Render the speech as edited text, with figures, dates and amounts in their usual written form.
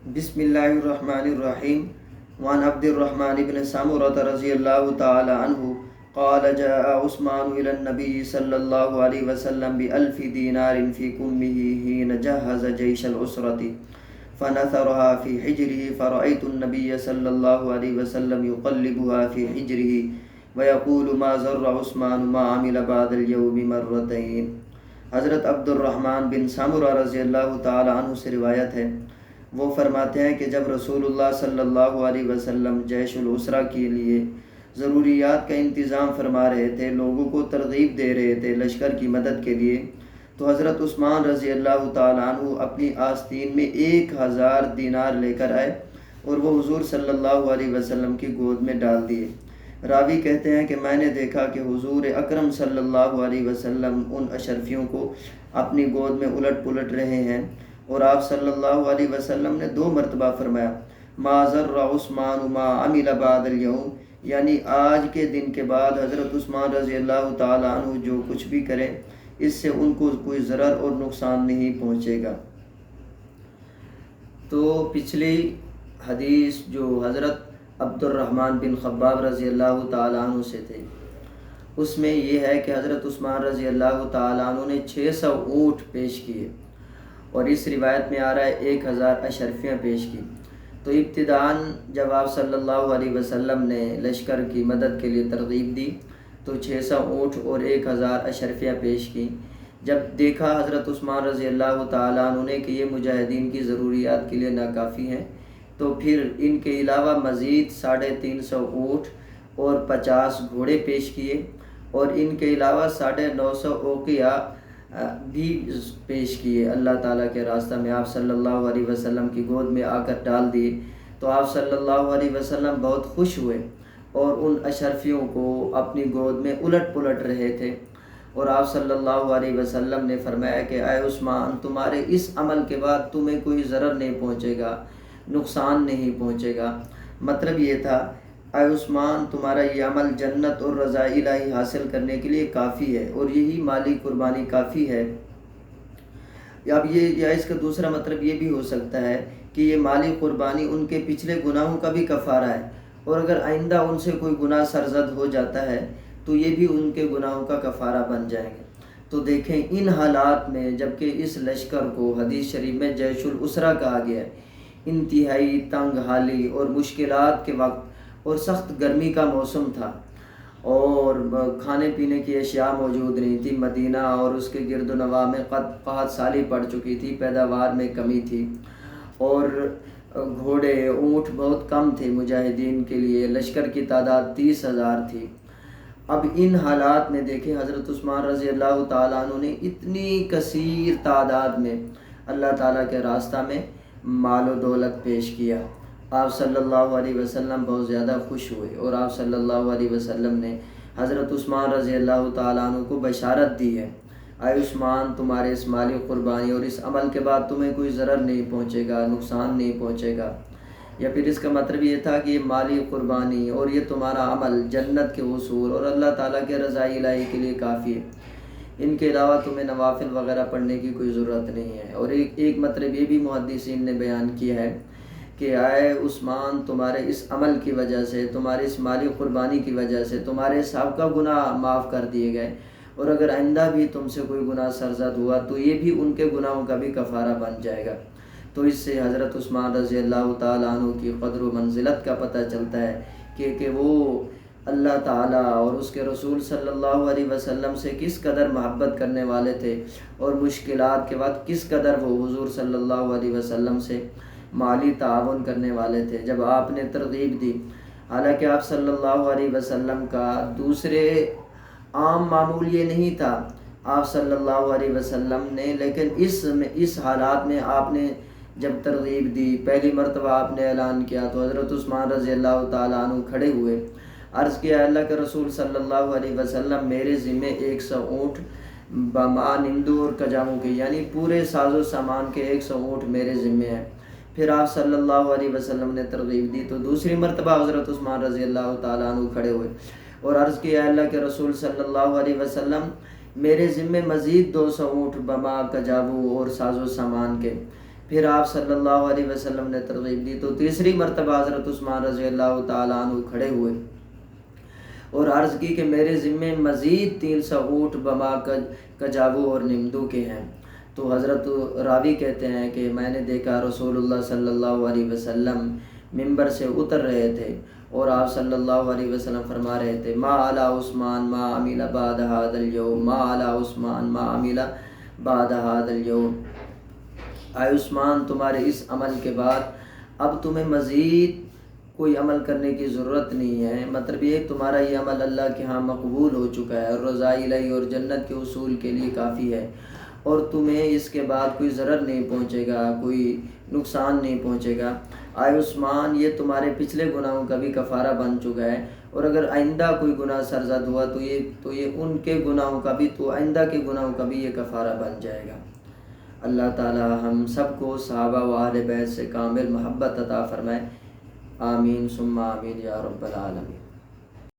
بسم اللہ الرحمن الرحیم وعن عبد الرحمن بن سمرة رضی اللہ تعالی عنہ قال جاء عثمان إلى النبي صلى الله عليه وسلم بألف دينار في كمه حين جهز جيش العسرة فنثرها في حجره فرأيت النبي صلى الله عليه وسلم يقلبها في حجره ويقول ما زر عثمان ما عمل بعد اليوم مرتين۔ حضرت عبد الرحمن بن سمرة رضی اللہ تعالی عنہ سے روایت ہے، وہ فرماتے ہیں کہ جب رسول اللہ صلی اللہ علیہ وسلم جیش العسرہ کے لیے ضروریات کا انتظام فرما رہے تھے، لوگوں کو ترغیب دے رہے تھے لشکر کی مدد کے لیے، تو حضرت عثمان رضی اللہ تعالیٰ عنہ اپنی آستین میں 1000 دینار لے کر آئے اور وہ حضور صلی اللہ علیہ وسلم کی گود میں ڈال دیے۔ راوی کہتے ہیں کہ میں نے دیکھا کہ حضور اکرم صلی اللہ علیہ وسلم ان اشرفیوں کو اپنی گود میں الٹ پلٹ رہے ہیں، اور آپ صلی اللہ علیہ وسلم نے 2 مرتبہ فرمایا ما ذر عثمان ما عمل بعد اليوم، یعنی آج کے دن کے بعد حضرت عثمان رضی اللہ تعالیٰ عنہ جو کچھ بھی کریں اس سے ان کو کوئی ضرر اور نقصان نہیں پہنچے گا۔ تو پچھلی حدیث جو حضرت عبد الرحمن بن خباب رضی اللہ تعالیٰ عنہ سے تھے، اس میں یہ ہے کہ حضرت عثمان رضی اللہ تعالیٰ عنہ نے 600 اونٹ پیش کیے، اور اس روایت میں آ رہا ہے 1000 اشرفیاں پیش کی۔ تو ابتداً جب آپ صلی اللہ علیہ وسلم نے لشکر کی مدد کے لیے ترغیب دی تو 600 اونٹ اور 1000 اشرفیاں پیش کی۔ جب دیکھا حضرت عثمان رضی اللہ تعالیٰ عنہ نے کہ یہ مجاہدین کی ضروریات کے لیے ناکافی ہیں، تو پھر ان کے علاوہ مزید 350 اونٹ اور 50 گھوڑے پیش کیے، اور ان کے علاوہ 950 اوقیہ بھی پیش کیے، اللہ تعالیٰ کے راستہ میں آپ صلی اللہ علیہ وسلم کی گود میں آ کر ڈال دیے۔ تو آپ صلی اللہ علیہ وسلم بہت خوش ہوئے اور ان اشرفیوں کو اپنی گود میں الٹ پلٹ رہے تھے، اور آپ صلی اللہ علیہ وسلم نے فرمایا کہ اے عثمان، تمہارے اس عمل کے بعد تمہیں کوئی ضرر نہیں پہنچے گا، نقصان نہیں پہنچے گا۔ مطلب یہ تھا اے عثمان، تمہارا یہ عمل جنت اور رضا الہی حاصل کرنے کے لیے کافی ہے، اور یہی مالی قربانی کافی ہے۔ اب یہ یا اس کا دوسرا مطلب یہ بھی ہو سکتا ہے کہ یہ مالی قربانی ان کے پچھلے گناہوں کا بھی کفارہ ہے، اور اگر آئندہ ان سے کوئی گناہ سرزد ہو جاتا ہے تو یہ بھی ان کے گناہوں کا کفارہ بن جائیں گے۔ تو دیکھیں ان حالات میں، جبکہ اس لشکر کو حدیث شریف میں جیش العسرہ کہا گیا ہے، انتہائی تنگ حالی اور مشکلات کے وقت اور سخت گرمی کا موسم تھا، اور کھانے پینے کی اشیاء موجود نہیں تھی، مدینہ اور اس کے گرد و نواح میں قحط سالی پڑ چکی تھی، پیداوار میں کمی تھی، اور گھوڑے اونٹ بہت کم تھے مجاہدین کے لیے، لشکر کی تعداد 30,000 تھی۔ اب ان حالات میں دیکھیں حضرت عثمان رضی اللہ تعالیٰ عنہ نے اتنی کثیر تعداد میں اللہ تعالیٰ کے راستہ میں مال و دولت پیش کیا۔ آپ صلی اللہ علیہ وسلم بہت زیادہ خوش ہوئے، اور آپ صلی اللہ علیہ وسلم نے حضرت عثمان رضی اللہ تعالیٰ عنہ کو بشارت دی ہے، اے عثمان، تمہارے اس مالی قربانی اور اس عمل کے بعد تمہیں کوئی ضرر نہیں پہنچے گا، نقصان نہیں پہنچے گا۔ یا پھر اس کا مطلب یہ تھا کہ یہ مالی قربانی اور یہ تمہارا عمل جنت کے حصول اور اللہ تعالیٰ کے رضا الہی کے لیے کافی ہے، ان کے علاوہ تمہیں نوافل وغیرہ پڑھنے کی کوئی ضرورت نہیں ہے۔ اور ایک مطلب یہ بھی محدثین نے بیان کیا ہے کہ اے عثمان، تمہارے اس عمل کی وجہ سے، تمہارے اس مالی قربانی کی وجہ سے تمہارے سابقہ گناہ معاف کر دیے گئے، اور اگر آئندہ بھی تم سے کوئی گناہ سرزد ہوا تو یہ بھی ان کے گناہوں کا بھی کفارہ بن جائے گا۔ تو اس سے حضرت عثمان رضی اللہ تعالیٰ عنہ کی قدر و منزلت کا پتہ چلتا ہے کہ وہ اللہ تعالیٰ اور اس کے رسول صلی اللہ علیہ وسلم سے کس قدر محبت کرنے والے تھے، اور مشکلات کے وقت کس قدر وہ حضور صلی اللہ علیہ وسلم سے مالی تعاون کرنے والے تھے۔ جب آپ نے ترغیب دی، حالانکہ آپ صلی اللہ علیہ وسلم کا دوسرے عام معمول یہ نہیں تھا آپ صلی اللہ علیہ وسلم نے، لیکن اس حالات میں آپ نے جب ترغیب دی، پہلی مرتبہ آپ نے اعلان کیا تو حضرت عثمان رضی اللہ تعالیٰ عنہ کھڑے ہوئے، عرض کیا اللہ کے رسول صلی اللہ علیہ وسلم، میرے ذمے 100 اونٹ بما نندو اور کجاموں کے، یعنی پورے ساز و سامان کے 100 اونٹ میرے ذمے ہیں۔ پھر آپ صلی اللہ علیہ وسلم نے ترغیب دی تو دوسری مرتبہ حضرت عثمان رضی اللہ تعالیٰ عنہ کھڑے ہوئے اور عرض کیا اللہ کے رسول صلی اللہ علیہ وسلم، میرے ذمے مزید 200 اونٹ بما کجاوو اور ساز و سامان کے، پھر آپ صلی اللہ علیہ وسلم نے ترغیب دی تو تیسری مرتبہ حضرت عثمان رضی اللہ تعالیٰ عنہ کھڑے ہوئے اور عرض کی کہ میرے ذمے مزید 300 اونٹ بما کجاوو اور نمدو کے ہیں۔ تو حضرت راوی کہتے ہیں کہ میں نے دیکھا رسول اللہ صلی اللہ علیہ وسلم ممبر سے اتر رہے تھے اور آپ صلی اللہ علیہ وسلم فرما رہے تھے ما علی عثمان ما عمل بعد هذا اليوم، ما علی عثمان ما عمل بعد هذا اليوم۔ اے عثمان تمہارے اس عمل کے بعد اب تمہیں مزید کوئی عمل کرنے کی ضرورت نہیں ہے، مطلب یہ تمہارا یہ عمل اللہ کے ہاں مقبول ہو چکا ہے اور رضا الہی اور جنت کے حصول کے لیے کافی ہے، اور تمہیں اس کے بعد کوئی ضرر نہیں پہنچے گا، کوئی نقصان نہیں پہنچے گا۔ اے عثمان یہ تمہارے پچھلے گناہوں کا بھی کفارہ بن چکا ہے، اور اگر آئندہ کوئی گناہ سرزد ہوا تو یہ ان کے گناہوں کا بھی، تو آئندہ کے گناہوں کا بھی یہ کفارہ بن جائے گا۔ اللہ تعالی ہم سب کو صحابہ و اہل بیت سے کامل محبت عطا فرمائے، آمین ثم آمین یا رب العالمین۔